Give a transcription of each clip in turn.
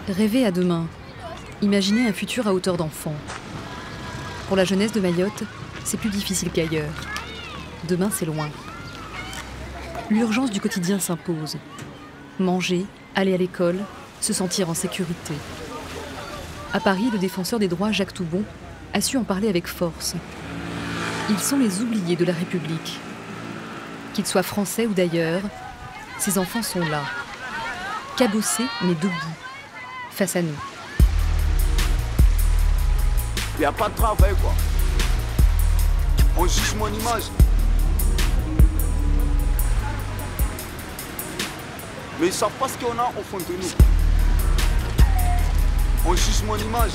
Rêver à demain, imaginer un futur à hauteur d'enfant. Pour la jeunesse de Mayotte, c'est plus difficile qu'ailleurs. Demain, c'est loin. L'urgence du quotidien s'impose. Manger, aller à l'école, se sentir en sécurité. À Paris, le défenseur des droits Jacques Toubon a su en parler avec force. Ils sont les oubliés de la République. Qu'ils soient français ou d'ailleurs, ces enfants sont là. Cabossés mais debout, face à nous. Il n'y a pas de travail, quoi. On juge mon image. Mais ils ne savent pas ce qu'on a au fond de nous. On juge mon image.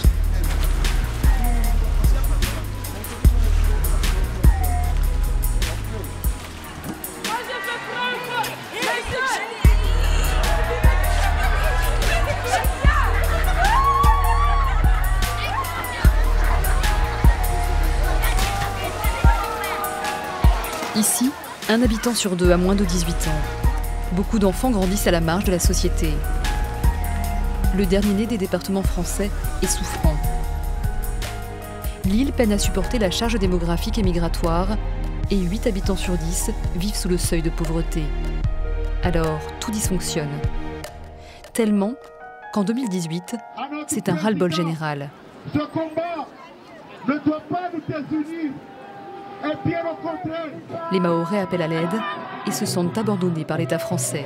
Ici, un habitant sur deux a moins de 18 ans. Beaucoup d'enfants grandissent à la marge de la société. Le dernier-né des départements français est souffrant. L'île peine à supporter la charge démographique et migratoire et 8 habitants sur 10 vivent sous le seuil de pauvreté. Alors, tout dysfonctionne. Tellement qu'en 2018, c'est un ras-le-bol général. Ce combat ne doit pas nous désunir. Et bien au contraire. Les Mahorais appellent à l'aide et se sentent abandonnés par l'État français.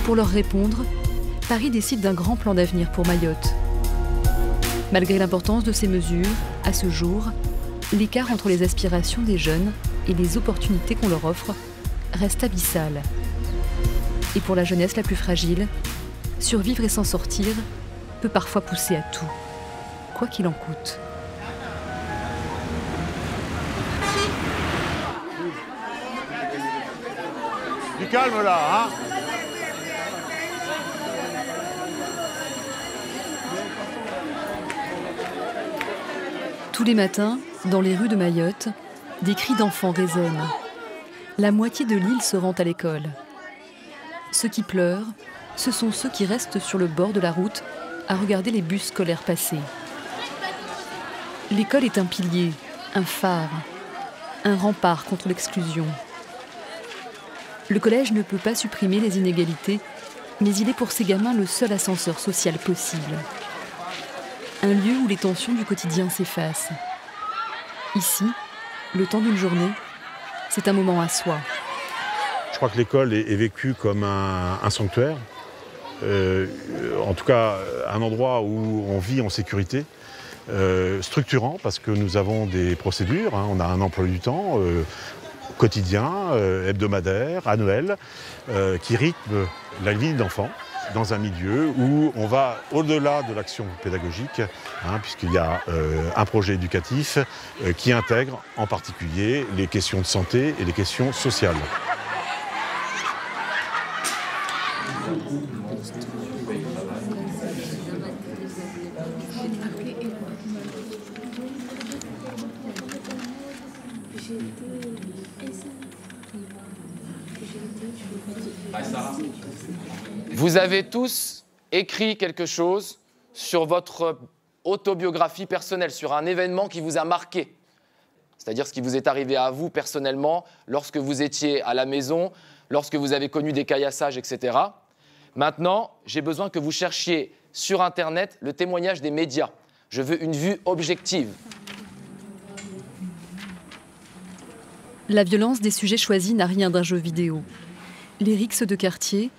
Pour leur répondre, Paris décide d'un grand plan d'avenir pour Mayotte. Malgré l'importance de ces mesures, à ce jour, l'écart entre les aspirations des jeunes et les opportunités qu'on leur offre reste abyssal. Et pour la jeunesse la plus fragile, survivre et s'en sortir peut parfois pousser à tout, quoi qu'il en coûte. Du calme là, hein. Tous les matins, dans les rues de Mayotte, des cris d'enfants résonnent. La moitié de l'île se rend à l'école. Ceux qui pleurent, ce sont ceux qui restent sur le bord de la route à regarder les bus scolaires passer. L'école est un pilier, un phare, un rempart contre l'exclusion. Le collège ne peut pas supprimer les inégalités, mais il est pour ces gamins le seul ascenseur social possible. Un lieu où les tensions du quotidien s'effacent. Ici, le temps d'une journée, c'est un moment à soi. Je crois que l'école est vécue comme un sanctuaire, en tout cas un endroit où on vit en sécurité, structurant parce que nous avons des procédures, hein, on a un emploi du temps quotidien, hebdomadaire, annuel, qui rythme la vie d'enfant dans un milieu où on va au-delà de l'action pédagogique, hein, puisqu'il y a un projet éducatif qui intègre en particulier les questions de santé et les questions sociales. Vous avez tous écrit quelque chose sur votre autobiographie personnelle, sur un événement qui vous a marqué. C'est-à-dire ce qui vous est arrivé à vous personnellement, lorsque vous étiez à la maison, lorsque vous avez connu des caillassages, etc. Maintenant, j'ai besoin que vous cherchiez sur Internet le témoignage des médias. Je veux une vue objective. La violence des sujets choisis n'a rien d'un jeu vidéo. Les rixes de quartier,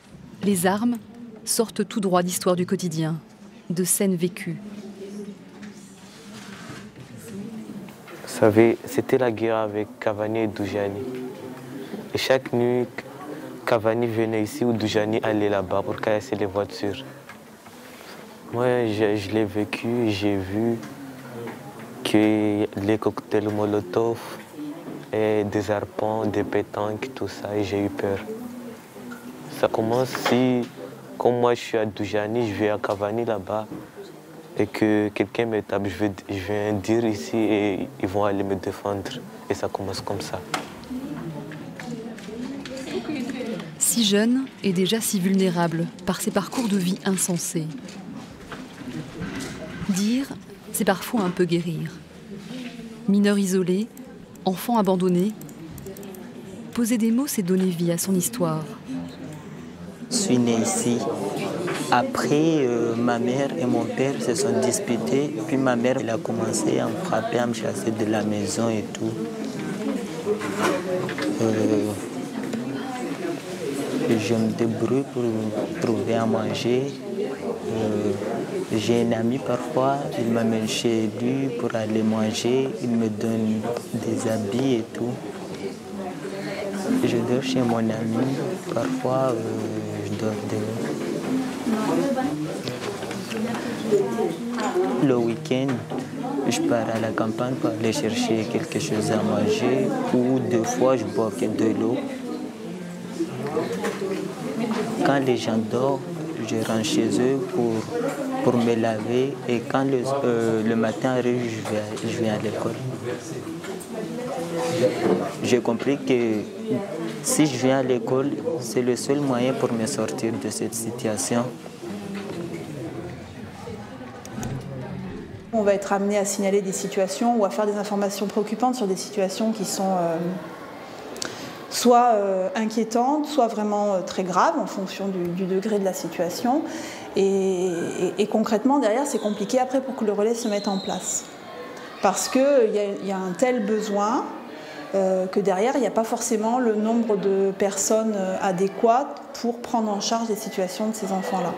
les armes, sortent tout droit d'histoires du quotidien, de scènes vécues. Vous savez, c'était la guerre avec Cavani et Doujani. Et chaque nuit, Cavani venait ici ou Doujani allait là-bas pour casser les voitures. Moi, je l'ai vécu, j'ai vu que les cocktails Molotov et des arpents, des pétanques, tout ça, et j'ai eu peur. Ça commence si, comme moi je suis à Doujani, je vais à Cavani là-bas, et que quelqu'un me tape, je vais dire ici et ils vont aller me défendre. Et ça commence comme ça. Si jeune et déjà si vulnérable par ses parcours de vie insensés. Dire, c'est parfois un peu guérir. Mineur isolé, enfant abandonné, poser des mots, c'est donner vie à son histoire. Je suis né ici. Après, ma mère et mon père se sont disputés. Puis ma mère elle a commencé à me frapper, à me chasser de la maison et tout. Je me débrouille pour trouver à manger. J'ai un ami parfois, il m'amène chez lui pour aller manger. Il me donne des habits et tout. Je dors chez mon ami. Parfois, je dors dehors. Le week-end, je pars à la campagne pour aller chercher quelque chose à manger ou des fois je bois de l'eau. Quand les gens dorment, je rentre chez eux pour me laver et quand le matin arrive, je vais à l'école. J'ai compris que si je viens à l'école, c'est le seul moyen pour me sortir de cette situation. On va être amené à signaler des situations ou à faire des informations préoccupantes sur des situations qui sont soit inquiétantes, soit vraiment très graves en fonction du degré de la situation. Et concrètement, derrière, c'est compliqué après pour que le relais se mette en place. Parce qu'il y a un tel besoin que derrière, il n'y a pas forcément le nombre de personnes adéquates pour prendre en charge les situations de ces enfants-là.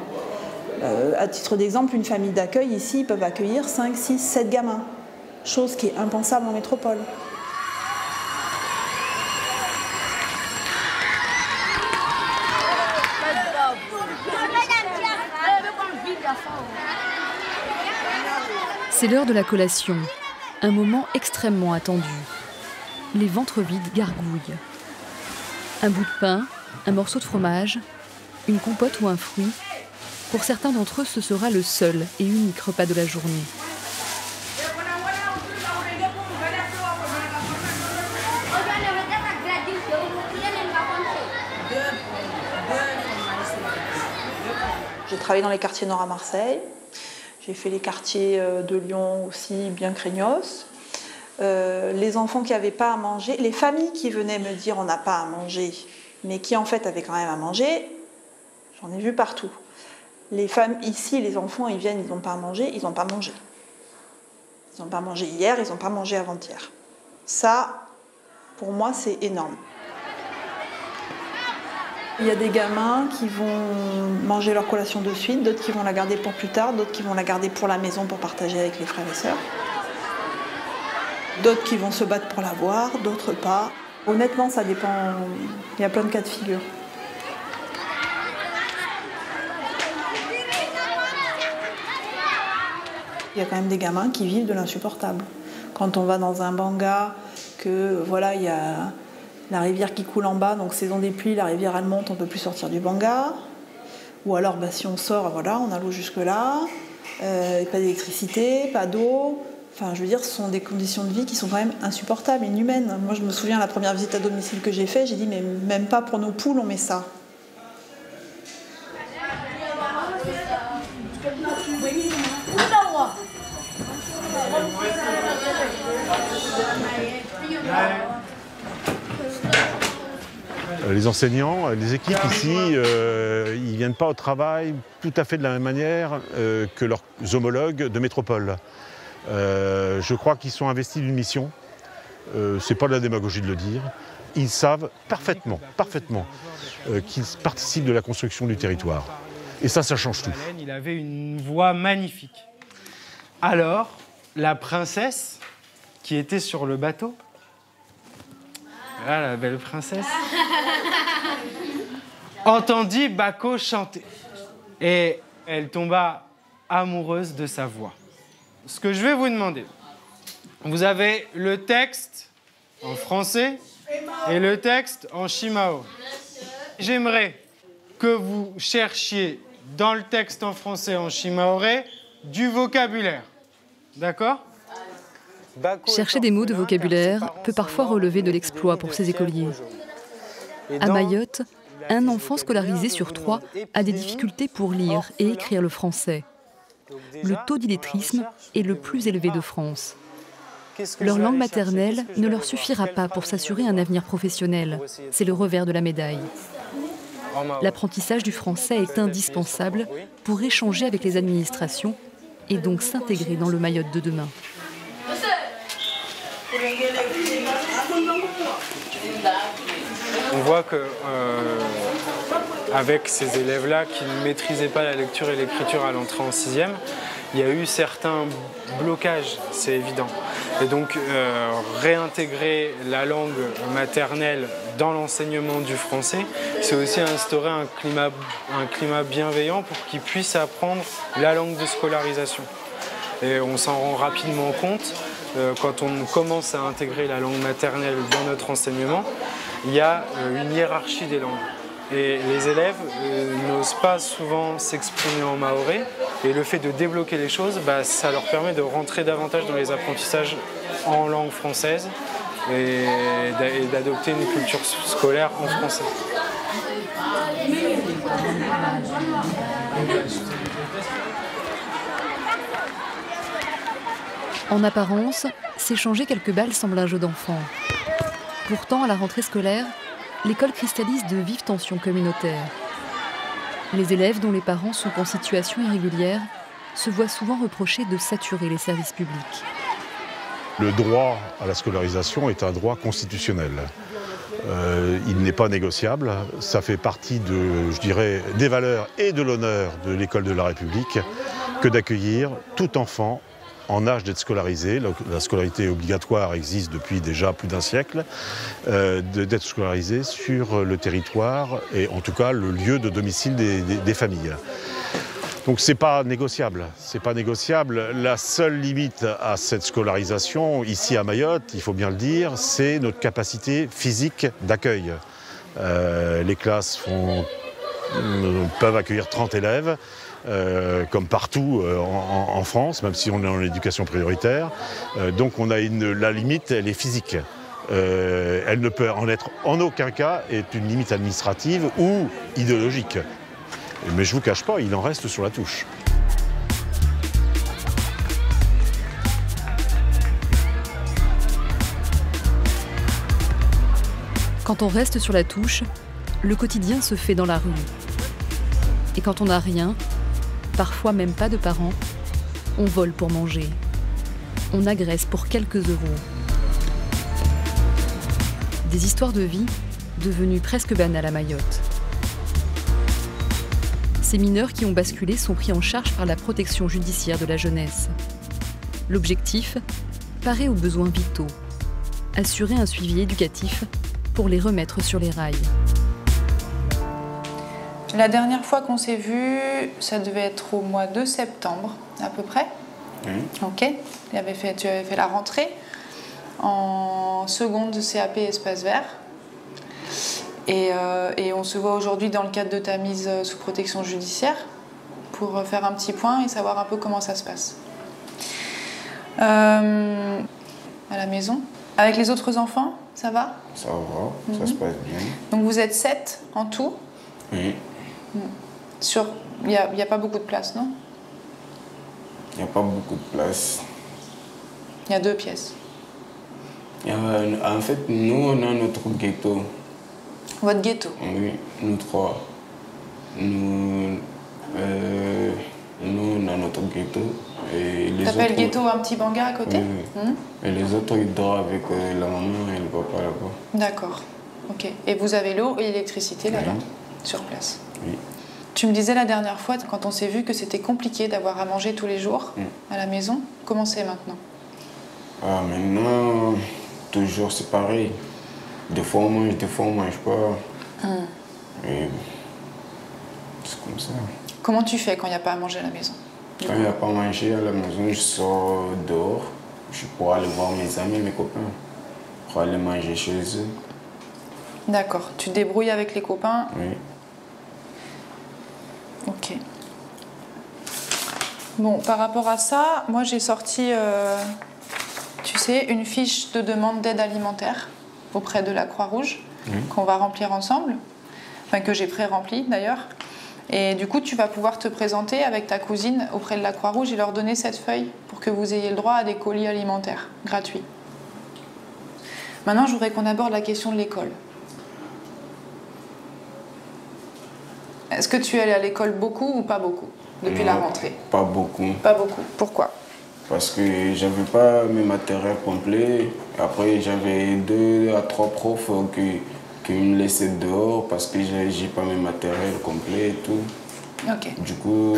À titre d'exemple, une famille d'accueil, ici, ils peuvent accueillir 5, 6, 7 gamins, chose qui est impensable en métropole. C'est l'heure de la collation, un moment extrêmement attendu. Les ventres vides gargouillent. Un bout de pain, un morceau de fromage, une compote ou un fruit. Pour certains d'entre eux, ce sera le seul et unique repas de la journée. J'ai travaillé dans les quartiers nord à Marseille. J'ai fait les quartiers de Lyon aussi, bien craignos. Les enfants qui n'avaient pas à manger, les familles qui venaient me dire on n'a pas à manger, mais qui en fait avaient quand même à manger, j'en ai vu partout. Les femmes ici, les enfants, ils viennent, ils n'ont pas à manger, ils n'ont pas mangé. Ils n'ont pas mangé hier, ils n'ont pas mangé avant-hier. Ça, pour moi, c'est énorme. Il y a des gamins qui vont manger leur collation de suite, d'autres qui vont la garder pour plus tard, d'autres qui vont la garder pour la maison pour partager avec les frères et sœurs. D'autres qui vont se battre pour l'avoir, d'autres pas. Honnêtement, ça dépend. Il y a plein de cas de figure. Il y a quand même des gamins qui vivent de l'insupportable. Quand on va dans un banga, que voilà, il y a la rivière qui coule en bas, donc saison des pluies, la rivière elle monte, on ne peut plus sortir du banga. Ou alors si on sort, voilà, on a l'eau jusque-là, pas d'électricité, pas d'eau. Enfin, je veux dire, ce sont des conditions de vie qui sont quand même insupportables, inhumaines. Moi, je me souviens, la première visite à domicile que j'ai faite, j'ai dit, mais même pas pour nos poules, on met ça. Les enseignants, les équipes ici, ils ne viennent pas au travail tout à fait de la même manière que leurs homologues de métropole. Je crois qu'ils sont investis d'une mission. C'est pas de la démagogie de le dire. Ils savent parfaitement qu'ils participent de la construction du territoire. Et ça change tout. Il avait une voix magnifique. Alors, la princesse qui était sur le bateau, voilà la belle princesse, entendit Bako chanter. Et elle tomba amoureuse de sa voix. Ce que je vais vous demander, vous avez le texte en français et le texte en shimao. J'aimerais que vous cherchiez dans le texte en français en shimaoré du vocabulaire. D'accord ? Chercher des mots de vocabulaire peut parfois relever de l'exploit pour ces écoliers. À Mayotte, un enfant scolarisé sur 3 a des difficultés pour lire et écrire le français. Le taux d'illettrisme est le plus élevé de France. Leur langue maternelle ne leur suffira pas pour s'assurer un avenir professionnel. C'est le revers de la médaille. L'apprentissage du français est indispensable pour échanger avec les administrations et donc s'intégrer dans le Mayotte de demain. On voit que avec ces élèves-là qui ne maîtrisaient pas la lecture et l'écriture à l'entrée en 6e, il y a eu certains blocages, c'est évident. Et donc réintégrer la langue maternelle dans l'enseignement du français, c'est aussi instaurer un climat bienveillant pour qu'ils puissent apprendre la langue de scolarisation. Et on s'en rend rapidement compte quand on commence à intégrer la langue maternelle dans notre enseignement, il y a une hiérarchie des langues. Et les élèves n'osent pas souvent s'exprimer en mahorais. Et le fait de débloquer les choses, ça leur permet de rentrer davantage dans les apprentissages en langue française et d'adopter une culture scolaire en français. En apparence, s'échanger quelques balles semble un jeu d'enfant. Pourtant, à la rentrée scolaire, l'école cristallise de vives tensions communautaires. Les élèves dont les parents sont en situation irrégulière se voient souvent reprocher de saturer les services publics. Le droit à la scolarisation est un droit constitutionnel. Il n'est pas négociable. Ça fait partie des valeurs et de l'honneur de l'école de la République que d'accueillir tout enfant en âge d'être scolarisé. La scolarité obligatoire existe depuis déjà plus d'un siècle, d'être scolarisé sur le territoire et en tout cas le lieu de domicile des familles. Donc c'est pas négociable. C'est pas négociable. La seule limite à cette scolarisation, ici à Mayotte, il faut bien le dire, c'est notre capacité physique d'accueil. Les classes peuvent accueillir 30 élèves. Comme partout en France, même si on est en éducation prioritaire. Donc on a la limite, elle est physique. Elle ne peut en être en aucun cas est une limite administrative ou idéologique. Mais je ne vous cache pas, il en reste sur la touche. Quand on reste sur la touche, le quotidien se fait dans la rue. Et quand on n'a rien, parfois même pas de parents, on vole pour manger. On agresse pour quelques euros. Des histoires de vie devenues presque banales à Mayotte. Ces mineurs qui ont basculé sont pris en charge par la protection judiciaire de la jeunesse. L'objectif, parer aux besoins vitaux, assurer un suivi éducatif pour les remettre sur les rails. La dernière fois qu'on s'est vu, ça devait être au mois de septembre, à peu près. Ok. Tu avais fait la rentrée en seconde de CAP Espace Vert. Et on se voit aujourd'hui dans le cadre de ta mise sous protection judiciaire pour faire un petit point et savoir un peu comment ça se passe. À la maison. Avec les autres enfants, ça va ? Ça va, ça se passe bien. Donc vous êtes 7 en tout ? Oui. Il n'y a pas beaucoup de place, non ? Il n'y a pas beaucoup de place. Il y a 2 pièces. En fait, nous, on a notre ghetto. Votre ghetto ? Oui, nous 3. Nous, on a notre ghetto. T'appelles ghetto un petit banga à côté ? Oui. Et les autres, ils dorment avec la maman et le papa là-bas. D'accord. Ok. Et vous avez l'eau et l'électricité là-bas, sur place ? Oui. Tu me disais la dernière fois, quand on s'est vu, que c'était compliqué d'avoir à manger tous les jours à la maison. Comment c'est maintenant ? Maintenant, toujours c'est pareil. Des fois on mange, des fois on mange pas. Et c'est comme ça. Comment tu fais quand il n'y a pas à manger à la maison ? Quand il n'y a pas à manger à la maison, je sors dehors. Je peux aller voir mes amis, mes copains. Pour aller manger chez eux. D'accord. Tu te débrouilles avec les copains ? Oui. Ok. Bon, par rapport à ça, moi j'ai sorti, tu sais, une fiche de demande d'aide alimentaire auprès de la Croix-Rouge qu'on va remplir ensemble. enfin que j'ai pré-rempli d'ailleurs. Et du coup, tu vas pouvoir te présenter avec ta cousine auprès de la Croix-Rouge et leur donner cette feuille pour que vous ayez le droit à des colis alimentaires gratuits. Maintenant, je voudrais qu'on aborde la question de l'école. Est-ce que tu es allé à l'école beaucoup ou pas beaucoup depuis la rentrée? Pas beaucoup. Pas beaucoup. Pourquoi? Parce que j'avais pas mes matériels complets. Après, j'avais 2 à 3 profs qui me laissaient dehors parce que j'ai pas mes matériels complets et tout. Ok. Du coup,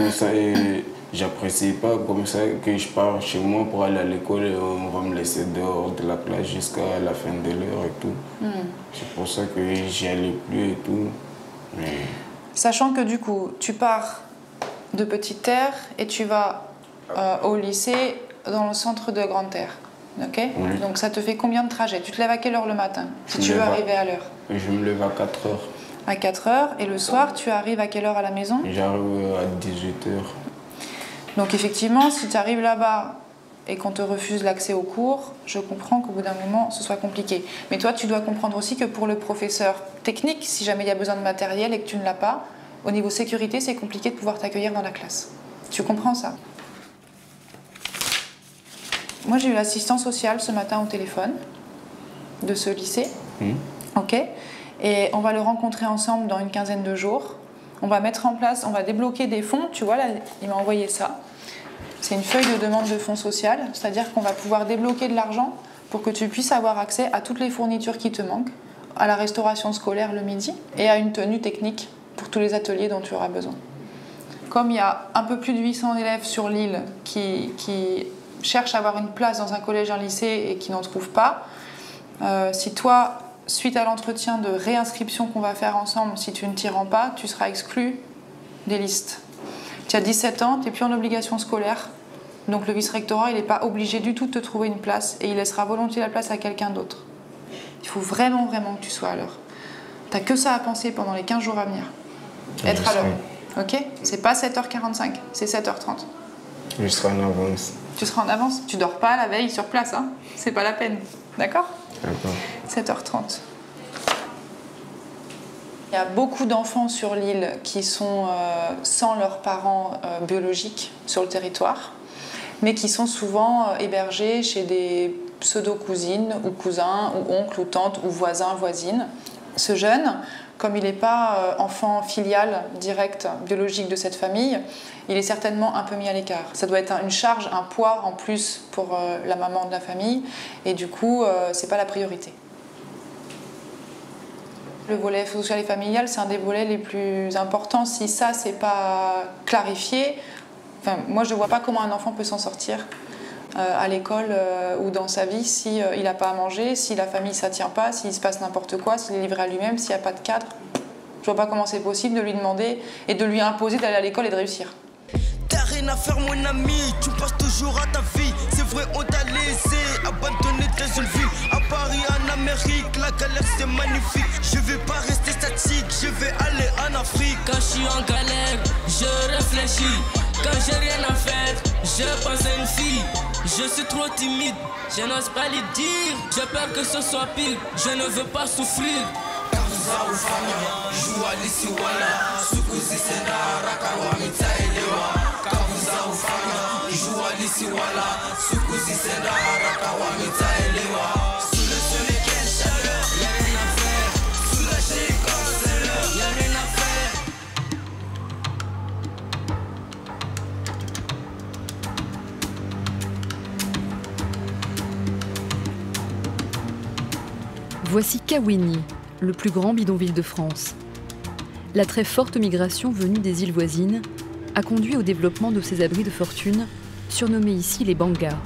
j'apprécie pas comme ça que je pars chez moi pour aller à l'école et on va me laisser dehors de la classe jusqu'à la fin de l'heure et tout. C'est pour ça que j'y allais plus et tout. Mais... Sachant que du coup, tu pars de Petite Terre et tu vas au lycée dans le centre de Grande Terre. Ok? Oui. Donc ça te fait combien de trajets? Tu te lèves à quelle heure le matin si tu veux arriver à l'heure? Je me lève à 4 heures. À 4 heures. Et le soir, tu arrives à quelle heure à la maison? J'arrive à 18 heures. Donc effectivement, si tu arrives là-bas et qu'on te refuse l'accès aux cours, je comprends qu'au bout d'un moment, ce soit compliqué. Mais toi, tu dois comprendre aussi que pour le professeur technique, si jamais il y a besoin de matériel et que tu ne l'as pas, au niveau sécurité, c'est compliqué de pouvoir t'accueillir dans la classe. Tu comprends ça? Moi, j'ai eu l'assistant social ce matin au téléphone de ce lycée. Ok. Et on va le rencontrer ensemble dans une quinzaine de jours. On va mettre en place, on va débloquer des fonds. Tu vois, là, il m'a envoyé ça. C'est une feuille de demande de fonds social, c'est-à-dire qu'on va pouvoir débloquer de l'argent pour que tu puisses avoir accès à toutes les fournitures qui te manquent, à la restauration scolaire le midi et à une tenue technique pour tous les ateliers dont tu auras besoin. Comme il y a un peu plus de 800 élèves sur l'île qui cherchent à avoir une place dans un collège, un lycée et qui n'en trouvent pas, si toi, suite à l'entretien de réinscription qu'on va faire ensemble, si tu ne t'y rends pas, tu seras exclu des listes. Tu as 17 ans, tu n'es plus en obligation scolaire, donc le vice-rectorat, il n'est pas obligé du tout de te trouver une place et il laissera volontiers la place à quelqu'un d'autre. Il faut vraiment, vraiment que tu sois à l'heure. Tu n'as que ça à penser pendant les 15 jours à venir. Être à l'heure. Ok? C'est pas 7h45, c'est 7h30. Je serai en avance. Tu seras en avance. Tu dors pas la veille sur place, hein? C'est pas la peine. D'accord? D'accord. 7h30. Il y a beaucoup d'enfants sur l'île qui sont sans leurs parents biologiques sur le territoire, mais qui sont souvent hébergés chez des pseudo-cousines ou cousins ou oncles ou tantes ou voisins, voisines. Ce jeune, comme il n'est pas enfant filial direct biologique de cette famille, il est certainement un peu mis à l'écart. Ça doit être une charge, un poids en plus pour la maman de la famille, et du coup, c'est pas la priorité. Le volet social et familial, c'est un des volets les plus importants. Si ça, c'est pas clarifié, enfin, moi, je ne vois pas comment un enfant peut s'en sortir à l'école ou dans sa vie si il n'a pas à manger, si la famille ne s'attient pas, s'il se passe n'importe quoi, s'il est livré à lui-même, s'il n'y a pas de cadre. Je ne vois pas comment c'est possible de lui demander et de lui imposer d'aller à l'école et de réussir. T'as rien à faire mon ami, tu passes toujours à ta vie. C'est vrai on t'a laissé abandonner dans une ville. À Paris, en Amérique, la galère c'est magnifique. Je vais pas rester statique, je vais aller en Afrique. Quand je suis en galère, je réfléchis. Quand j'ai rien à faire, je pense à une fille. Je suis trop timide, je n'ose pas lui dire. J'ai peur que ce soit pire, je ne veux pas souffrir. Voici Kawéni, le plus grand bidonville de France. La très forte migration venue des îles voisines a conduit au développement de ces abris de fortune, surnommés ici les bangas.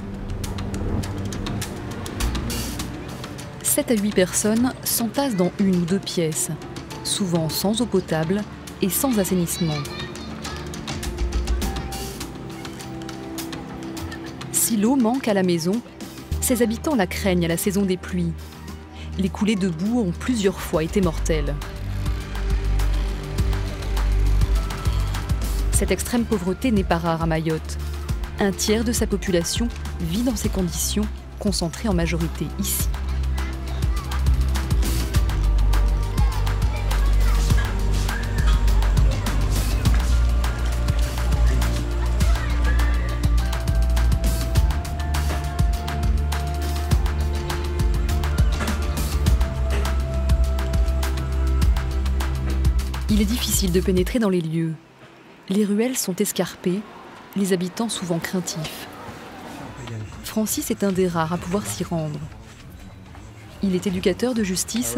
7 à 8 personnes s'entassent dans 1 ou 2 pièces, souvent sans eau potable et sans assainissement. Si l'eau manque à la maison, ses habitants la craignent à la saison des pluies. Les coulées de boue ont plusieurs fois été mortelles. Cette extrême pauvreté n'est pas rare à Mayotte. 1/3 de sa population vit dans ces conditions, concentrée en majorité ici. Il est difficile de pénétrer dans les lieux. Les ruelles sont escarpées, les habitants souvent craintifs. Francis est un des rares à pouvoir s'y rendre. Il est éducateur de justice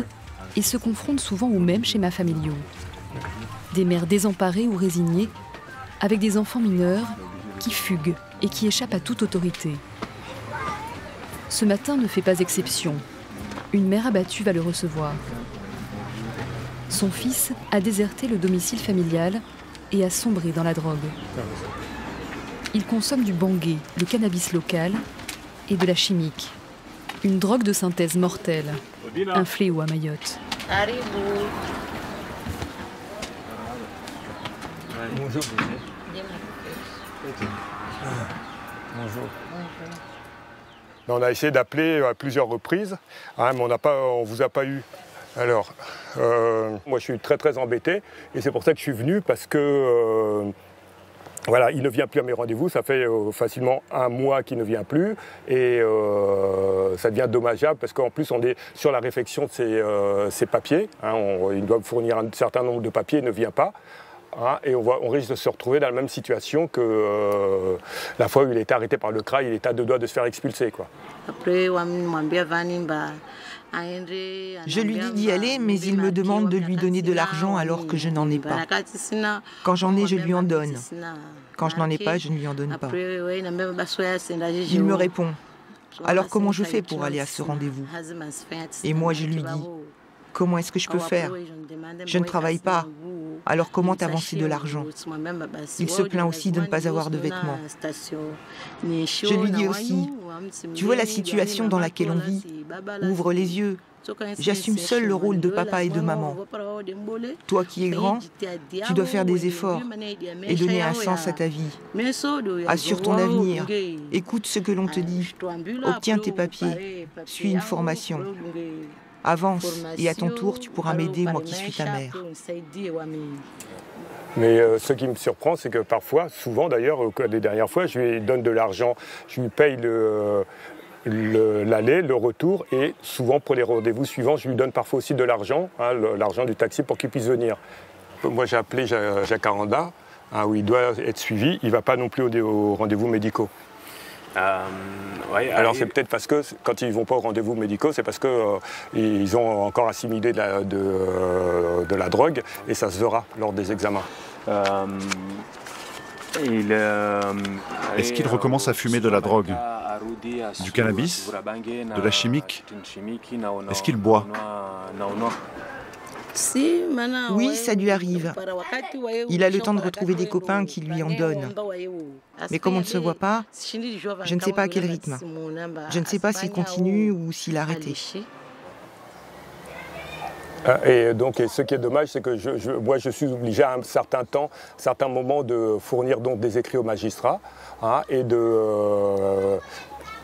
et se confronte souvent aux mêmes schémas familiaux. Des mères désemparées ou résignées, avec des enfants mineurs qui fuguent et qui échappent à toute autorité. Ce matin ne fait pas exception. Une mère abattue va le recevoir. Son fils a déserté le domicile familial et a sombré dans la drogue. Il consomme du bangui, le cannabis local, et de la chimique. Une drogue de synthèse mortelle, un fléau à Mayotte. Bonjour. Bonjour. On a essayé d'appeler à plusieurs reprises, hein, mais on ne vous a pas eu. Alors, moi je suis très embêté et c'est pour ça que je suis venu parce que voilà, il ne vient plus à mes rendez-vous, ça fait facilement 1 mois qu'il ne vient plus et ça devient dommageable parce qu'en plus on est sur la réflexion de ses papiers, hein, il doit fournir un certain nombre de papiers, il ne vient pas. Hein, et on risque de se retrouver dans la même situation que la fois où il était arrêté par le CRA, il était à 2 doigts de se faire expulser, quoi. Je lui dis d'y aller, mais il me demande de lui donner de l'argent alors que je n'en ai pas. Quand j'en ai, je lui en donne. Quand je n'en ai pas, je ne lui en donne pas. Il me répond, alors comment je fais pour aller à ce rendez-vous? Et moi, je lui dis, comment est-ce que je peux faire? Je ne travaille pas. Alors comment avancer de l'argent? Il se plaint aussi de ne pas avoir de vêtements. Je lui dis aussi, tu vois la situation dans laquelle on vit, ouvre les yeux. J'assume seul le rôle de papa et de maman. Toi qui es grand, tu dois faire des efforts et donner un sens à ta vie. Assure ton avenir, écoute ce que l'on te dit, obtiens tes papiers, suis une formation. Avance et à ton tour, tu pourras m'aider, moi qui suis ta mère. Mais ce qui me surprend, c'est que parfois, souvent d'ailleurs, les dernières fois, je lui donne de l'argent, je lui paye l'aller, le retour, et souvent pour les rendez-vous suivants, je lui donne parfois aussi de l'argent, hein, l'argent du taxi pour qu'il puisse venir. Moi j'ai appelé Jacaranda, hein, où il doit être suivi, il ne va pas non plus aux rendez-vous médicaux. Alors c'est peut-être parce que quand ils ne vont pas aux rendez-vous médicaux, c'est parce qu'ils ont encore assimilé de la drogue et ça se verra lors des examens. Est-ce qu'il recommence à fumer de la drogue, du cannabis, de la chimique? Est-ce qu'il boit? Oui, ça lui arrive. Il a le temps de retrouver des copains qui lui en donnent. Mais comme on ne se voit pas, je ne sais pas à quel rythme. Je ne sais pas s'il continue ou s'il a arrêté. Et donc, ce qui est dommage, c'est que moi, je suis obligé à un certain moment de fournir donc des écrits au magistrat, hein, et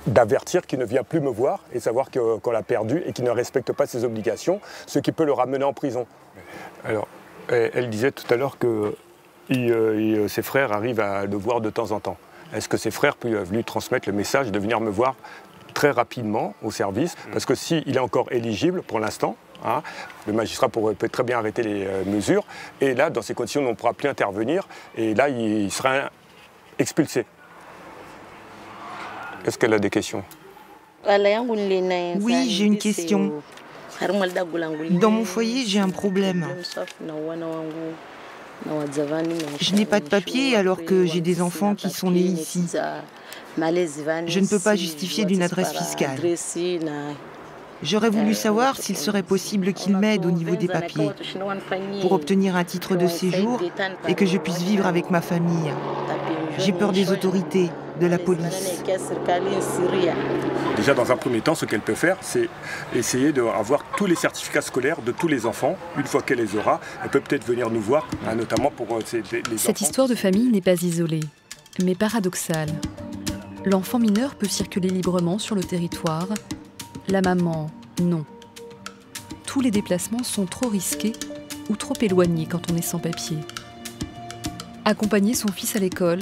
d'avertir qu'il ne vient plus me voir et savoir qu'on l'a perdu et qu'il ne respecte pas ses obligations, ce qui peut le ramener en prison. Alors, elle disait tout à l'heure que ses frères arrivent à le voir de temps en temps. Est-ce que ses frères peuvent lui transmettre le message de venir me voir très rapidement au service? Parce que s'il est encore éligible pour l'instant, hein, le magistrat peut très bien arrêter les mesures et là, dans ces conditions, on ne pourra plus intervenir et là, il sera expulsé. Est-ce qu'elle a des questions? Oui, j'ai une question. Dans mon foyer, j'ai un problème. Je n'ai pas de papier alors que j'ai des enfants qui sont nés ici. Je ne peux pas justifier d'une adresse fiscale. J'aurais voulu savoir s'il serait possible qu'il m'aide au niveau des papiers pour obtenir un titre de séjour et que je puisse vivre avec ma famille. J'ai peur des autorités, de la police. Déjà, dans un premier temps, ce qu'elle peut faire, c'est essayer d'avoir tous les certificats scolaires de tous les enfants. Une fois qu'elle les aura, elle peut peut-être venir nous voir, hein, notamment pour les enfants. Cette histoire de famille n'est pas isolée, mais paradoxale. L'enfant mineur peut circuler librement sur le territoire. La maman, non. Tous les déplacements sont trop risqués ou trop éloignés quand on est sans papier. Accompagner son fils à l'école,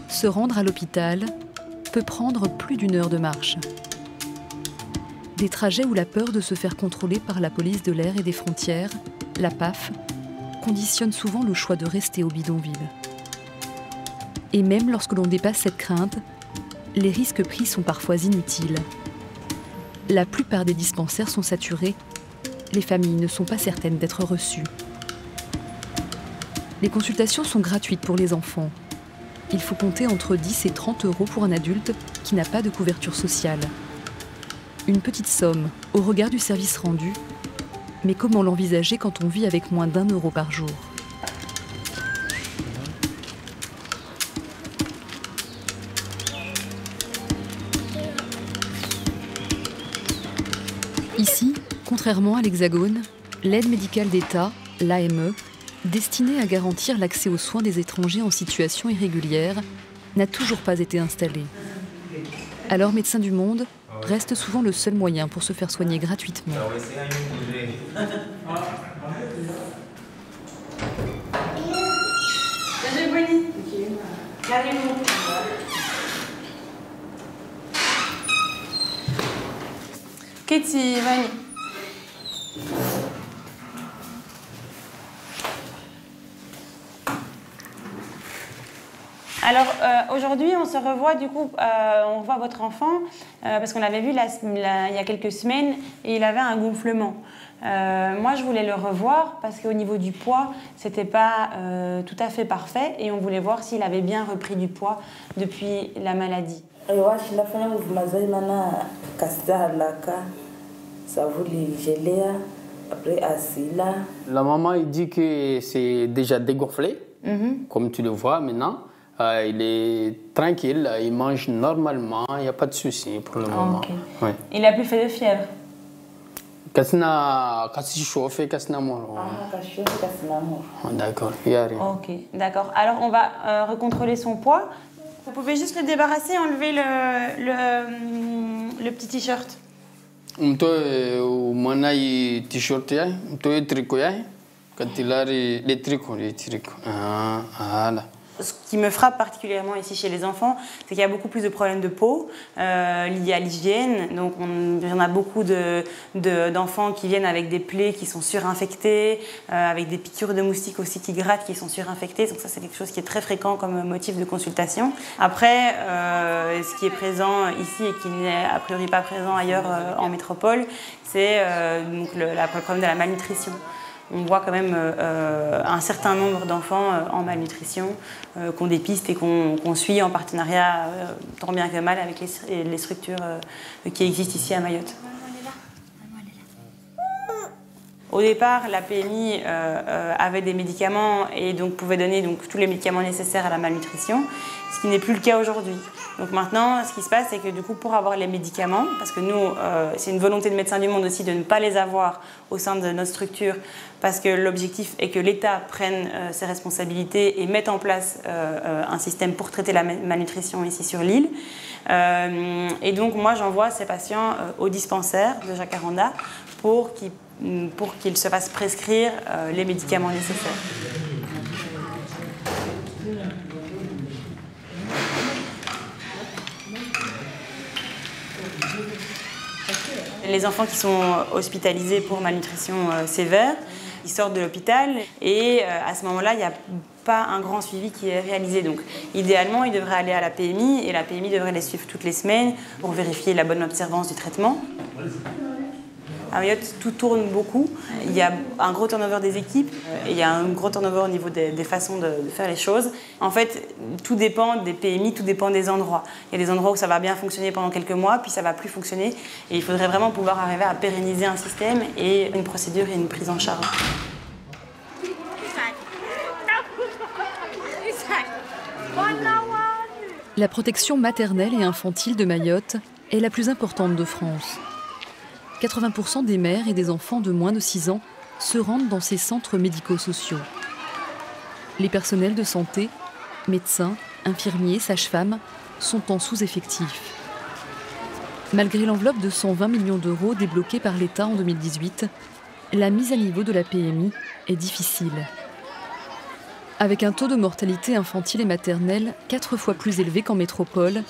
se rendre à l'hôpital, peut prendre plus d'1 heure de marche. Des trajets où la peur de se faire contrôler par la police de l'air et des frontières, la PAF, conditionne souvent le choix de rester au bidonville. Et même lorsque l'on dépasse cette crainte, les risques pris sont parfois inutiles. La plupart des dispensaires sont saturés, les familles ne sont pas certaines d'être reçues. Les consultations sont gratuites pour les enfants. Il faut compter entre 10 et 30 € pour un adulte qui n'a pas de couverture sociale. Une petite somme au regard du service rendu, mais comment l'envisager quand on vit avec moins d'1 € par jour ? Ici, contrairement à l'Hexagone, l'aide médicale d'État, l'AME, destinée à garantir l'accès aux soins des étrangers en situation irrégulière, n'a toujours pas été installée. Alors Médecins du Monde reste souvent le seul moyen pour se faire soigner gratuitement. Katie, Vani. Alors aujourd'hui, on se revoit, du coup, on voit votre enfant parce qu'on l'avait vu il y a quelques semaines et il avait un gonflement. Moi, je voulais le revoir parce qu'au niveau du poids, c'était pas tout à fait parfait et on voulait voir s'il avait bien repris du poids depuis la maladie. La maman il dit que c'est déjà dégonflé, comme tu le vois maintenant. Il est tranquille, il mange normalement, il n'y a pas de souci pour le moment. Okay. Ouais. Il n'a plus fait de fièvre? D'accord, il n'y a rien. Ok, d'accord. Alors on va recontrôler son poids. Vous pouvez juste le débarrasser, enlever le petit t-shirt. Voilà. Ce qui me frappe particulièrement ici chez les enfants, c'est qu'il y a beaucoup plus de problèmes de peau liés à l'hygiène. Donc il y en a beaucoup d'enfants qui viennent avec des plaies qui sont surinfectées, avec des piqûres de moustiques aussi qui grattent, qui sont surinfectées. Donc ça, c'est quelque chose qui est très fréquent comme motif de consultation. Après, ce qui est présent ici et qui n'est a priori pas présent ailleurs en métropole, c'est le problème de la malnutrition. On voit quand même un certain nombre d'enfants en malnutrition qu'on dépiste et qu'on suit en partenariat tant bien que mal avec les structures qui existent ici à Mayotte. Au départ, la PMI avait des médicaments et donc pouvait donner tous les médicaments nécessaires à la malnutrition, ce qui n'est plus le cas aujourd'hui. Donc maintenant, ce qui se passe, c'est que du coup, pour avoir les médicaments, parce que nous, c'est une volonté de Médecins du Monde aussi de ne pas les avoir au sein de notre structure, parce que l'objectif est que l'État prenne ses responsabilités et mette en place un système pour traiter la malnutrition ici sur l'île. Et donc, moi, j'envoie ces patients au dispensaire de Jacaranda pour qu'ils se fassent prescrire les médicaments nécessaires. Les enfants qui sont hospitalisés pour malnutrition sévère, ils sortent de l'hôpital et à ce moment-là, il n'y a pas un grand suivi qui est réalisé. Donc idéalement, ils devraient aller à la PMI et la PMI devrait les suivre toutes les semaines pour vérifier la bonne observance du traitement. À Mayotte, tout tourne beaucoup. Il y a un gros turnover des équipes et il y a un gros turnover au niveau des façons de faire les choses. En fait, tout dépend des PMI, tout dépend des endroits. Il y a des endroits où ça va bien fonctionner pendant quelques mois, puis ça ne va plus fonctionner. Et il faudrait vraiment pouvoir arriver à pérenniser un système et une procédure et une prise en charge. La protection maternelle et infantile de Mayotte est la plus importante de France. 80% des mères et des enfants de moins de 6 ans se rendent dans ces centres médico-sociaux. Les personnels de santé, médecins, infirmiers, sages-femmes, sont en sous-effectif. Malgré l'enveloppe de 120 millions d'euros débloquée par l'État en 2018, la mise à niveau de la PMI est difficile. Avec un taux de mortalité infantile et maternelle 4 fois plus élevé qu'en métropole,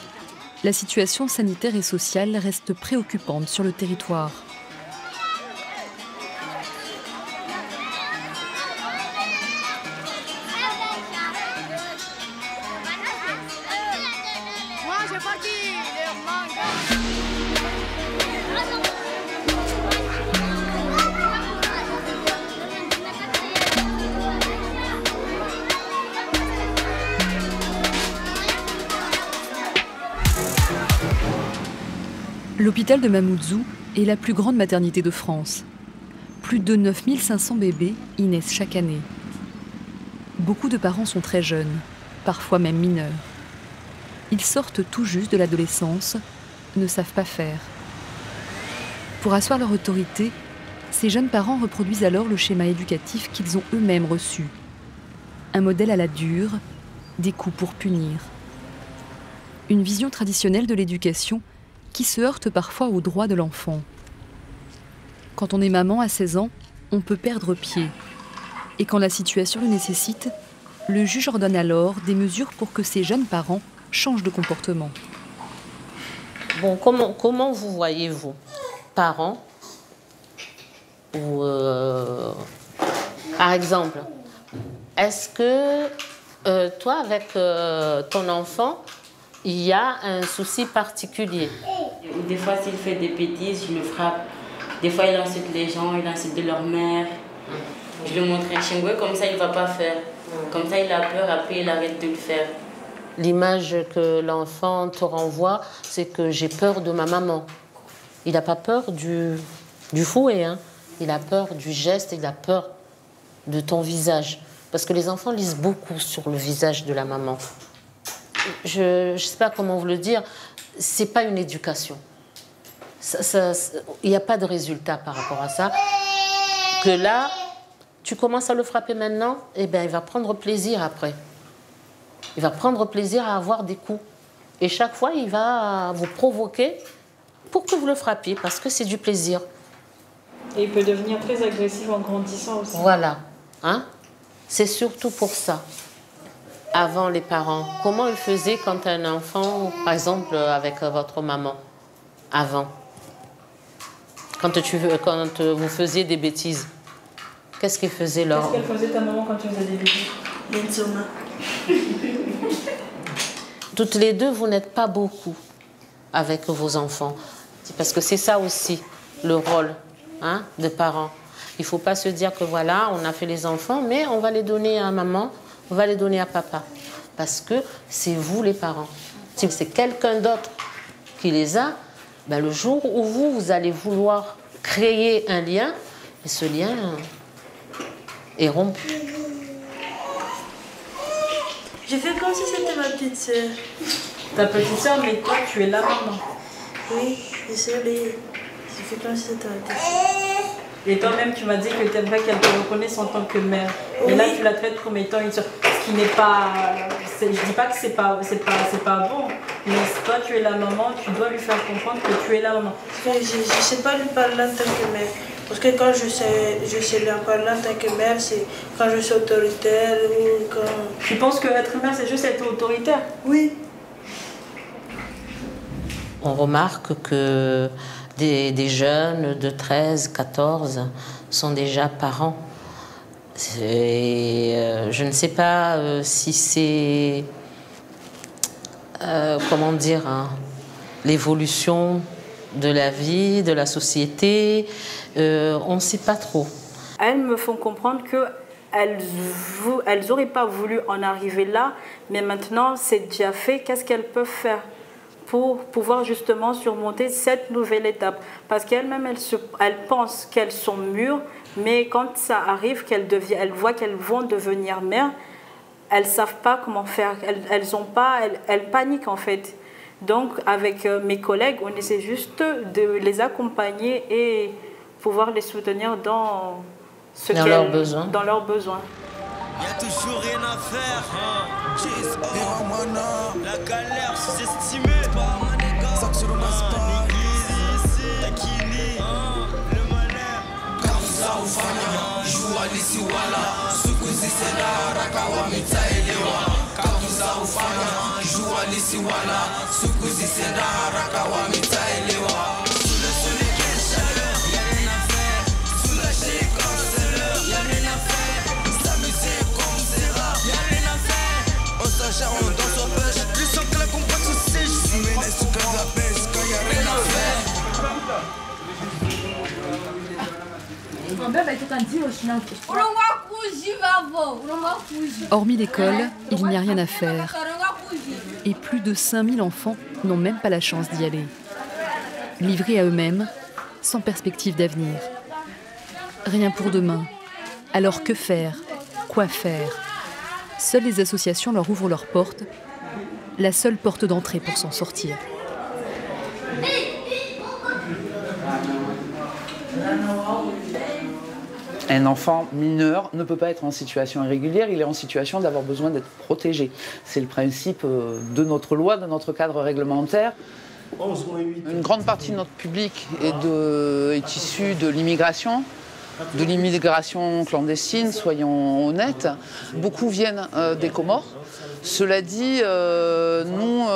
la situation sanitaire et sociale reste préoccupante sur le territoire. L'hôpital de Mamoudzou est la plus grande maternité de France. Plus de 9500 bébés y naissent chaque année. Beaucoup de parents sont très jeunes, parfois même mineurs. Ils sortent tout juste de l'adolescence, ne savent pas faire. Pour asseoir leur autorité, ces jeunes parents reproduisent alors le schéma éducatif qu'ils ont eux-mêmes reçu. Un modèle à la dure, des coups pour punir. Une vision traditionnelle de l'éducation qui se heurte parfois aux droits de l'enfant. Quand on est maman à 16 ans, on peut perdre pied. Et quand la situation le nécessite, le juge ordonne alors des mesures pour que ces jeunes parents changent de comportement. Bon, comment vous voyez-vous, parents, ou par exemple, est-ce que toi, avec ton enfant, il y a un souci particulier? Des fois, s'il fait des bêtises, je le frappe. Des fois, il insulte les gens, il insulte leur mère. Je lui montre un chingoué, comme ça, il ne va pas faire. Comme ça, il a peur, après, il arrête de le faire. L'image que l'enfant te renvoie, c'est que j'ai peur de ma maman. Il n'a pas peur du fouet, hein. Il a peur du geste, il a peur de ton visage. Parce que les enfants lisent beaucoup sur le visage de la maman. Je ne sais pas comment vous le dire, ce n'est pas une éducation. Il n'y a pas de résultat par rapport à ça. Que là, tu commences à le frapper maintenant, eh bien, il va prendre plaisir après. Il va prendre plaisir à avoir des coups. Et chaque fois, il va vous provoquer pour que vous le frappiez, parce que c'est du plaisir. Et il peut devenir très agressif en grandissant aussi. Voilà. Hein? C'est surtout pour ça. Avant les parents, comment ils faisaient quand un enfant, par exemple avec votre maman, avant, quand vous faisiez des bêtises, qu'est-ce qu'ils faisaient là? Qu'est-ce qu'elle faisait ta maman quand tu faisais des bêtises? Toutes les deux, vous n'êtes pas beaucoup avec vos enfants. Parce que c'est ça aussi, le rôle, hein, de parents. Il ne faut pas se dire que voilà, on a fait les enfants, mais on va les donner à maman, on va les donner à papa. Parce que c'est vous les parents. Si c'est quelqu'un d'autre qui les a, ben le jour où vous allez vouloir créer un lien, ce lien est rompu. J'ai fait comme si c'était ma petite sœur. Ta petite sœur, mais toi, tu es la maman. Oui, j'ai fait comme si c'était ma petite sœur. Et toi-même, tu m'as dit que tu aimerais qu'elle te reconnaisse en tant que mère. Oui. Et là, tu la traites comme étant une sœur. Ce qui n'est pas... Je ne dis pas que c'est pas bon, mais toi, tu es la maman, tu dois lui faire comprendre que tu es la maman. Je ne sais pas lui parler en tant que mère. Parce que quand je sais lui en parler en tant que mère, c'est quand je suis autoritaire ou quand... Tu penses qu'être mère, c'est juste être autoritaire? Oui. On remarque que des jeunes de 13, 14 sont déjà parents. Je ne sais pas si c'est, comment dire, hein, l'évolution de la vie, de la société, on ne sait pas trop. Elles me font comprendre qu'elles n'auraient pas voulu en arriver là, mais maintenant c'est déjà fait, qu'est-ce qu'elles peuvent faire pour pouvoir justement surmonter cette nouvelle étape? Parce qu'elles-mêmes, elles pensent qu'elles sont mûres, mais quand ça arrive, elles voient qu'elles vont devenir mères, elles ne savent pas comment faire, elles paniquent en fait. Donc avec mes collègues, on essaie juste de les accompagner et pouvoir les soutenir dans leurs besoins. Y'a toujours rien à faire. La galère sous-estimée. Le malheur. Hormis l'école, il n'y a rien à faire. Et plus de 5000 enfants n'ont même pas la chance d'y aller. livrés à eux-mêmes, sans perspective d'avenir. Rien pour demain. Alors que faire? Quoi faire? Seules les associations leur ouvrent leurs portes, la seule porte d'entrée pour s'en sortir. Un enfant mineur ne peut pas être en situation irrégulière, il est en situation d'avoir besoin d'être protégé. C'est le principe de notre loi, de notre cadre réglementaire. Une grande partie de notre public est issue de l'immigration clandestine, soyons honnêtes. Beaucoup viennent des Comores. Cela dit, nous,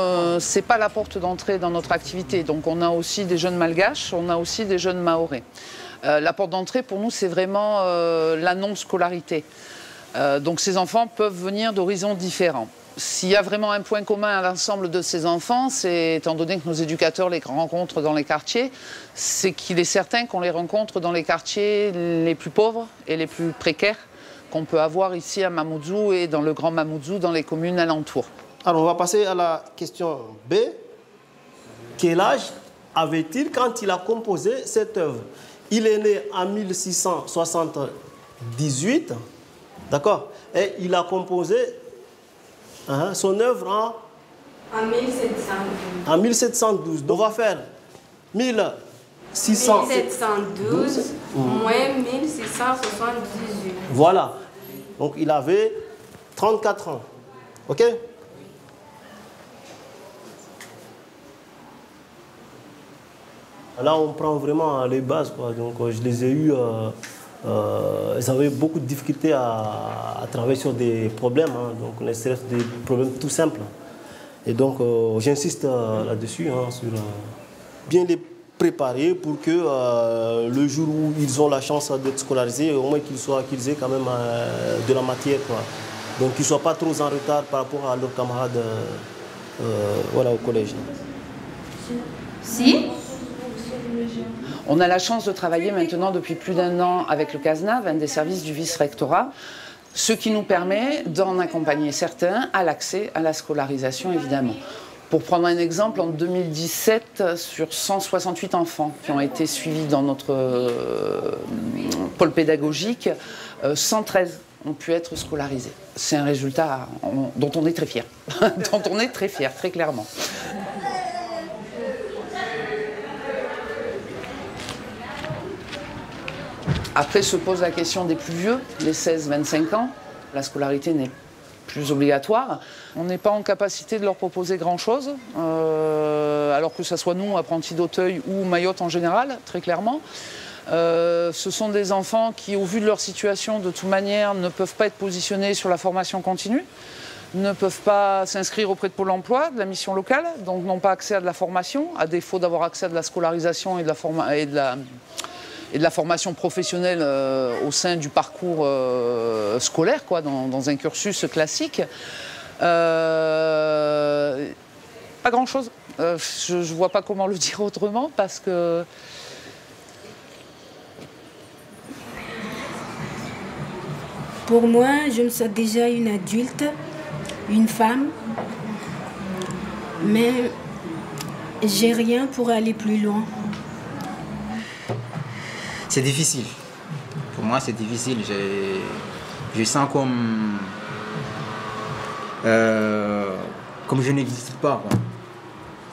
ce n'est pas la porte d'entrée dans notre activité. Donc on a aussi des jeunes malgaches, on a aussi des jeunes mahorais. La porte d'entrée, pour nous, c'est vraiment la non-scolarité. Donc ces enfants peuvent venir d'horizons différents. S'il y a vraiment un point commun à l'ensemble de ces enfants, c'est, étant donné que nos éducateurs les rencontrent dans les quartiers, c'est qu'il est certain qu'on les rencontre dans les quartiers les plus pauvres et les plus précaires qu'on peut avoir ici à Mamoudzou et dans le Grand Mamoudzou, dans les communes alentours. Alors on va passer à la question B. Quel âge avait-il quand il a composé cette œuvre? Il est né en 1678, d'accord? Et il a composé son œuvre en 1712. En 1712. Donc on va faire 1712 moins 1678. Voilà. Donc il avait 34 ans. OK? Là, on prend vraiment les bases, quoi. Donc, je les ai eus. Ils avaient beaucoup de difficultés à travailler sur des problèmes. Donc, on essaie des problèmes tout simples. Et donc, j'insiste là-dessus, sur bien les préparer pour que le jour où ils ont la chance d'être scolarisés, au moins qu'ils aient quand même de la matière, quoi. Donc, qu'ils ne soient pas trop en retard par rapport à leurs camarades au collège. Si. On a la chance de travailler maintenant depuis plus d'1 an avec le CASNAV, un des services du vice-rectorat, ce qui nous permet d'en accompagner certains à l'accès à la scolarisation, évidemment. Pour prendre un exemple, en 2017, sur 168 enfants qui ont été suivis dans notre pôle pédagogique, 113 ont pu être scolarisés. C'est un résultat dont on est très fiers, dont on est très fiers, très clairement. Après se pose la question des plus vieux, les 16-25 ans. La scolarité n'est plus obligatoire. On n'est pas en capacité de leur proposer grand-chose, alors que ce soit nous, apprentis d'Auteuil ou Mayotte en général, très clairement. Ce sont des enfants qui, au vu de leur situation, de toute manière, ne peuvent pas être positionnés sur la formation continue, ne peuvent pas s'inscrire auprès de Pôle emploi, de la mission locale, donc n'ont pas accès à de la formation, à défaut d'avoir accès à de la scolarisation et de la formation professionnelle au sein du parcours scolaire, quoi, dans un cursus classique. Pas grand-chose. Je ne vois pas comment le dire autrement, parce que... Pour moi, je me sens déjà une adulte, une femme, mais j'ai rien pour aller plus loin. C'est difficile. Pour moi, c'est difficile. Je sens comme je n'existe pas, quoi.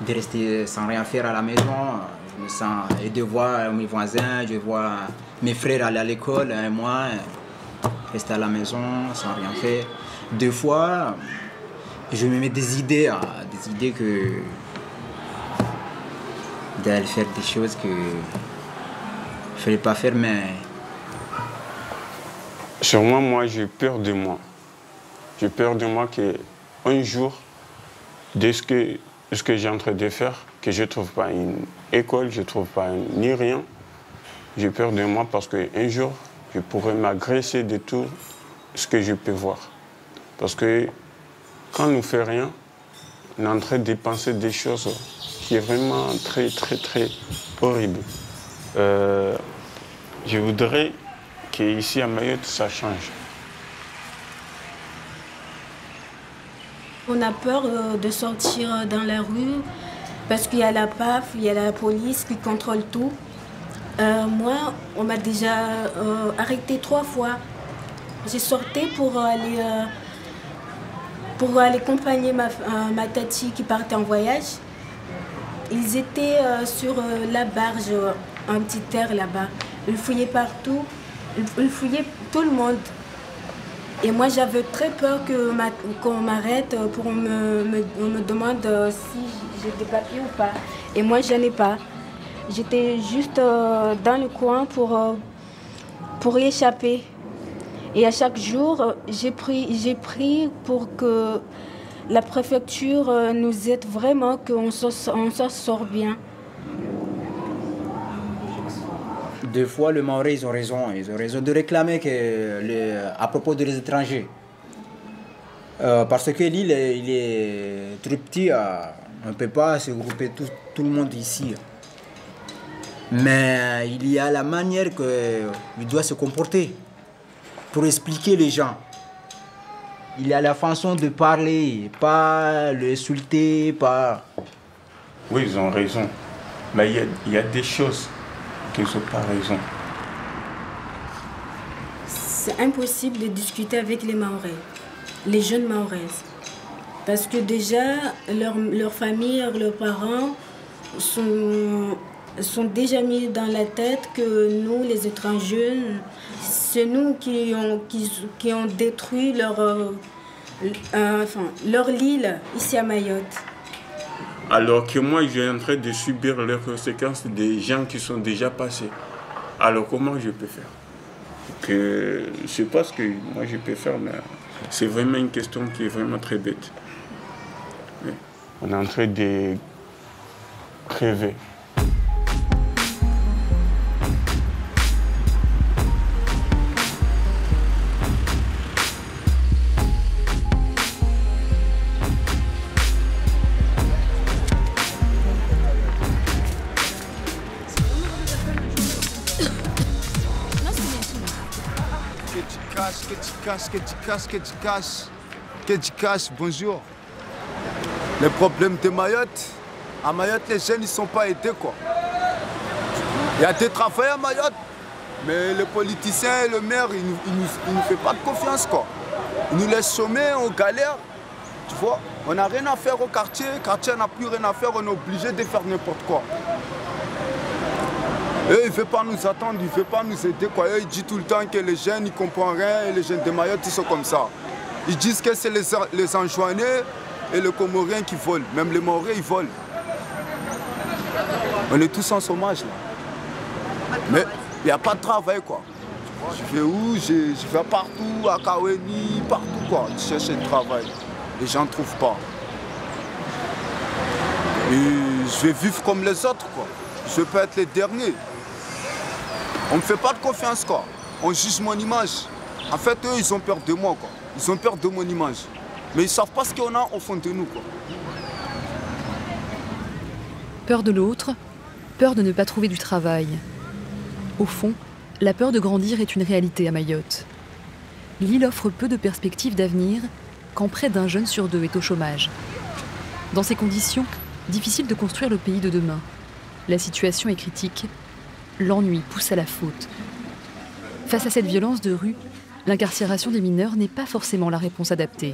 De rester sans rien faire à la maison. Je me sens, et de voir mes voisins, je vois mes frères aller à l'école, et moi, rester à la maison sans rien faire. Des fois, je me mets des idées que d'aller faire des choses que je ne fallait pas faire, mais... Sur moi, j'ai peur de moi. J'ai peur de moi qu'un jour, de ce que j'ai en train de faire, que je ne trouve pas une école, je ne trouve pas ni rien. J'ai peur de moi parce qu'un jour, je pourrais m'agresser de tout ce que je peux voir. Parce que quand on ne fait rien, on est en train de penser des choses qui sont vraiment très, très, très horribles. Je voudrais qu'ici à Mayotte, ça change. On a peur de sortir dans la rue parce qu'il y a la PAF, il y a la police qui contrôle tout. Moi, on m'a déjà arrêté 3 fois. J'ai sorti pour aller accompagner ma tati qui partait en voyage. Ils étaient sur la barge, un petit terre là-bas. Ils fouillaient partout, ils fouillaient tout le monde. Et moi, j'avais très peur qu'on m'arrête pour on me demande si j'ai des papiers ou pas. Et moi, je n'en ai pas. J'étais juste dans le coin pour y échapper. Et à chaque jour, j'ai pris pour que la préfecture nous aide vraiment, qu'on s'en sort bien. Des fois, les Maoris, ils ont raison de réclamer à propos des étrangers. Parce que l'île, il est trop petit, on ne peut pas se regrouper tout le monde ici. Mais il y a la manière qu'il doit se comporter pour expliquer les gens. Il y a la façon de parler, pas l'insulter, pas... Oui, ils ont raison. Mais il y a des choses qui ne sont pas raison. C'est impossible de discuter avec les Mahorais, les jeunes Mahorais. Parce que déjà, leur famille, leurs parents sont déjà mis dans la tête que nous, les étrangers, c'est nous qui ont détruit leur île ici à Mayotte. Alors que moi, je suis en train de subir les conséquences des gens qui sont déjà passés. Alors comment je peux faire? Je ne sais pas ce que moi je peux faire, mais c'est vraiment une question qui est vraiment très bête. Mais on est en train de crever. Que tu caches, bonjour. Les problèmes de Mayotte, à Mayotte, les jeunes ne sont pas aidés, quoi. Il y a des travailleurs à Mayotte, mais les politiciens et le maire, ils nous font pas de confiance, quoi. Ils nous laissent chômer, on galère, tu vois. On n'a rien à faire au quartier, le quartier n'a plus rien à faire, on est obligé de faire n'importe quoi. Et il ne veut pas nous attendre, il ne veut pas nous aider, quoi. Et il dit tout le temps que les jeunes, ils ne comprennent rien et les jeunes de Mayotte, ils sont comme ça. Ils disent que c'est les Anjouanais et les Comoriens qui volent. Même les Maoris, ils volent. On est tous en chômage, là. Mais il n'y a pas de travail, quoi. Je vais où? Je vais partout, à Kaweni, partout, quoi. Je cherche du travail. Les gens ne trouvent pas. Et je vais vivre comme les autres, quoi. Je peux être le dernier. On ne me fait pas de confiance, quoi. On juge mon image. En fait, eux, ils ont peur de moi, quoi. Ils ont peur de mon image. Mais ils ne savent pas ce qu'on a au fond de nous, quoi. Peur de l'autre, peur de ne pas trouver du travail. Au fond, la peur de grandir est une réalité à Mayotte. L'île offre peu de perspectives d'avenir quand près d'un jeune sur 2 est au chômage. Dans ces conditions, difficile de construire le pays de demain. La situation est critique. L'ennui pousse à la faute. Face à cette violence de rue, l'incarcération des mineurs n'est pas forcément la réponse adaptée.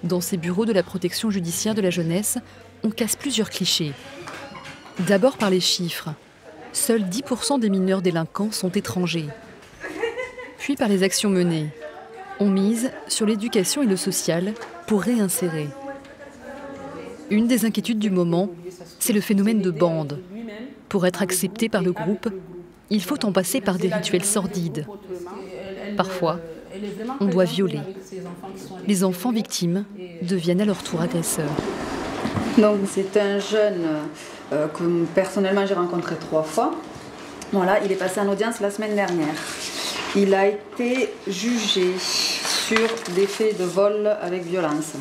Dans ces bureaux de la protection judiciaire de la jeunesse, on casse plusieurs clichés. D'abord par les chiffres. Seuls 10% des mineurs délinquants sont étrangers. Puis par les actions menées. On mise sur l'éducation et le social pour réinsérer. Une des inquiétudes du moment, c'est le phénomène de bande. Pour être accepté par le groupe, il faut en passer par des rituels sordides. Parfois, on doit violer. Les enfants victimes deviennent à leur tour agresseurs. Donc c'est un jeune que personnellement j'ai rencontré 3 fois. Voilà, il est passé en audience la semaine dernière. Il a été jugé sur des faits de vol avec violence.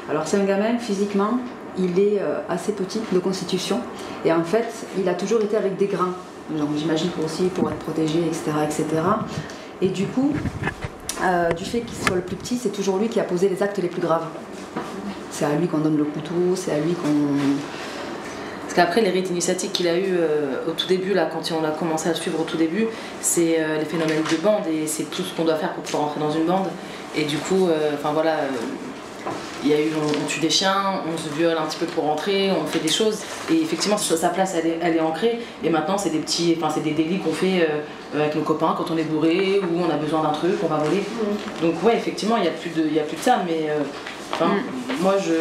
Alors c'est un gamin, physiquement, il est assez petit de constitution. Et en fait, il a toujours été avec des grands. Donc j'imagine aussi pour être protégé, etc., etc. Et du coup, du fait qu'il soit le plus petit, c'est toujours lui qui a posé les actes les plus graves. C'est à lui qu'on donne le couteau, c'est à lui qu'on... Parce qu'après, les rites initiatiques qu'il a eu au tout début, là, quand on a commencé à le suivre au tout début, c'est les phénomènes de bande et c'est tout ce qu'on doit faire pour pouvoir entrer dans une bande. Et du coup, il y a eu, on tue des chiens, on se viole un petit peu pour rentrer, on fait des choses. Et effectivement, sa place, elle est ancrée. Et maintenant, c'est des délits qu'on fait avec nos copains quand on est bourré ou on a besoin d'un truc, on va voler. Donc ouais, effectivement, il n'y a plus de ça, mais moi je...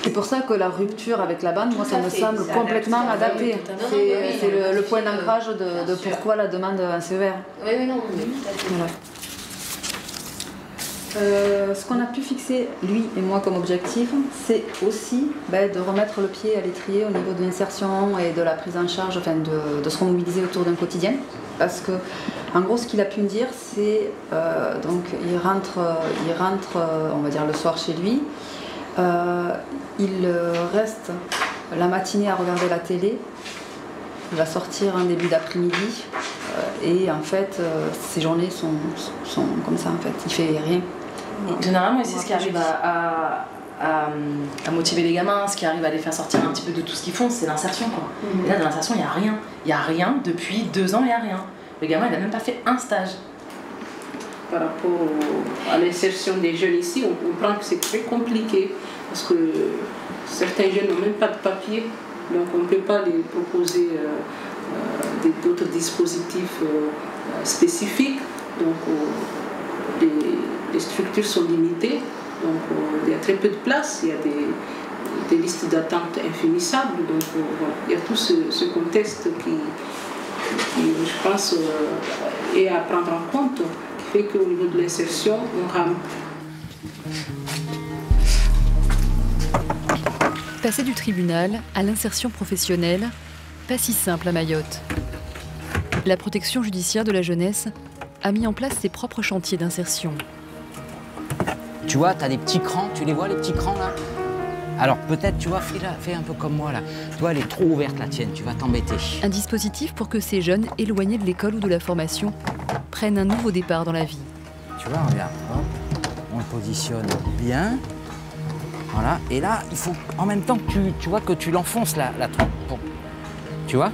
C'est pour ça que la rupture avec la bande, moi, ça me semble complètement adapté. C'est le point d'ancrage de pourquoi la demande un CER. Oui, non. Voilà. Ce qu'on a pu fixer, lui et moi, comme objectif, c'est aussi de remettre le pied à l'étrier au niveau de l'insertion et de la prise en charge, de se remobiliser autour d'un quotidien. Parce que, en gros, ce qu'il a pu me dire, c'est donc il rentre, on va dire, le soir chez lui. Il reste la matinée à regarder la télé. Il va sortir en début d'après-midi. Et en fait, ses journées sont comme ça, en fait. Il fait rien. Généralement, c'est ce qui arrive à motiver les gamins, ce qui arrive à les faire sortir un petit peu de tout ce qu'ils font, c'est l'insertion, quoi. Et là, dans l'insertion, il n'y a rien. Il n'y a rien depuis 2 ans, il n'y a rien. Le gamin, il n'a même pas fait un stage. Par rapport à l'insertion des jeunes ici, on comprend que c'est très compliqué parce que certains jeunes n'ont même pas de papier, donc on ne peut pas les proposer d'autres dispositifs spécifiques. Donc les structures sont limitées, donc il y a très peu de place, il y a des listes d'attente infinissables, donc il y a tout ce contexte qui je pense, est à prendre en compte, qui fait qu'au niveau de l'insertion, on rame. Passer du tribunal à l'insertion professionnelle, pas si simple à Mayotte. La protection judiciaire de la jeunesse a mis en place ses propres chantiers d'insertion. Tu vois, tu as des petits crans, tu les vois les petits crans là? Alors peut-être, tu vois, fais un peu comme moi là. Tu vois, elle est trop ouverte la tienne, tu vas t'embêter. Un dispositif pour que ces jeunes éloignés de l'école ou de la formation prennent un nouveau départ dans la vie. Tu vois, regarde, hop, on le positionne bien. Voilà, et là, il faut en même temps que tu vois que tu l'enfonces la trompe. Tu vois?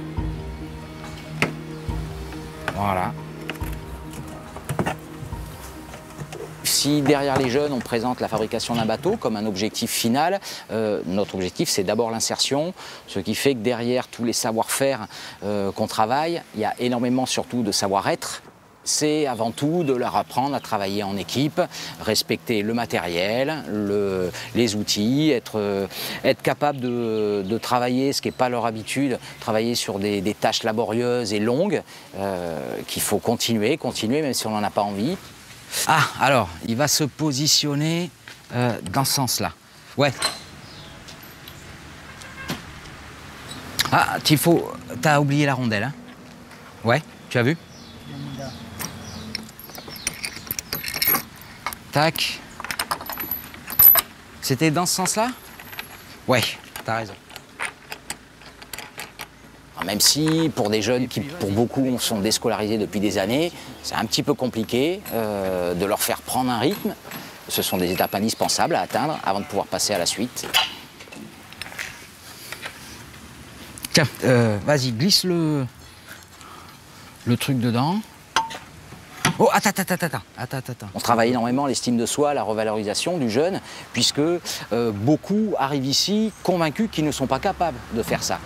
Voilà. Si derrière les jeunes, on présente la fabrication d'un bateau comme un objectif final, notre objectif, c'est d'abord l'insertion, ce qui fait que derrière tous les savoir-faire qu'on travaille, il y a énormément surtout de savoir-être. C'est avant tout de leur apprendre à travailler en équipe, respecter le matériel, les outils, être capable de travailler, ce qui n'est pas leur habitude, travailler sur des tâches laborieuses et longues, qu'il faut continuer, même si on n'en a pas envie. Ah, alors, il va se positionner dans ce sens-là. Ouais. Ah, t'as oublié la rondelle, hein? Ouais, tu as vu? Tac. C'était dans ce sens-là? Ouais, t'as raison. Alors même si, pour des jeunes qui, pour beaucoup, sont déscolarisés depuis des années, c'est un petit peu compliqué de leur faire prendre un rythme. Ce sont des étapes indispensables à atteindre avant de pouvoir passer à la suite. Tiens, vas-y, glisse le truc dedans. Oh, attends. On travaille énormément l'estime de soi, la revalorisation du jeune, puisque beaucoup arrivent ici convaincus qu'ils ne sont pas capables de faire ça.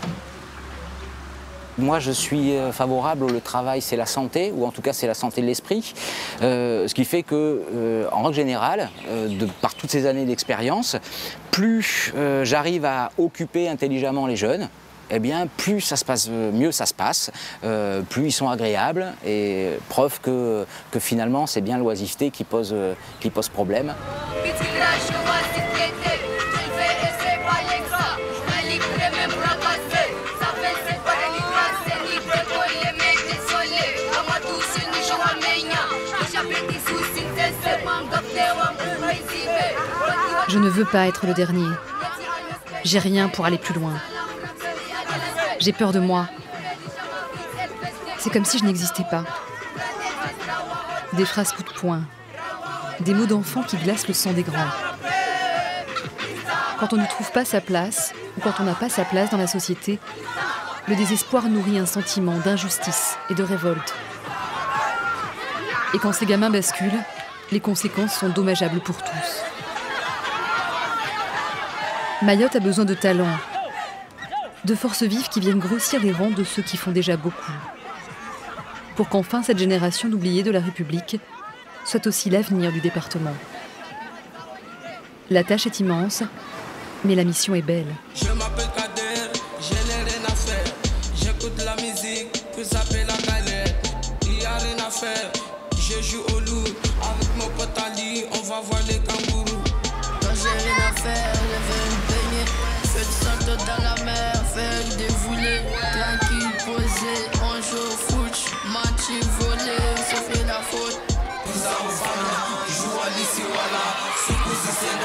Moi, je suis favorable au travail, c'est la santé, ou en tout cas, c'est la santé de l'esprit. Ce qui fait que, en règle générale, par toutes ces années d'expérience, plus j'arrive à occuper intelligemment les jeunes, eh bien, plus ça se passe, mieux ça se passe, plus ils sont agréables, et preuve que finalement, c'est bien l'oisiveté qui pose problème. Je ne veux pas être le dernier. J'ai rien pour aller plus loin. J'ai peur de moi. C'est comme si je n'existais pas. Des phrases coup de poing, Des mots d'enfant qui glacent le sang des grands. Quand on ne trouve pas sa place, ou quand on n'a pas sa place dans la société, le désespoir nourrit un sentiment d'injustice et de révolte. Et quand ces gamins basculent, les conséquences sont dommageables pour tous. Mayotte a besoin de talents, de forces vives qui viennent grossir les rangs de ceux qui font déjà beaucoup. Pour qu'enfin cette génération d'oubliés de la République soit aussi l'avenir du département. La tâche est immense, mais la mission est belle. Je m'appelle Kader, je n'ai rien à faire. J'écoute la musique, que ça fait la galère. Il n'y a rien à faire, je joue au loup. Avec mon pote Ali, on va voir les kangourous. Quand j'ai rien à faire, je vais me baigner. Fais du salto dans la mer, faire des foulées. Tranquille, posé, on joue au foot. Match volé, on se fait la faute. Joue à l'ici, voilà. C'est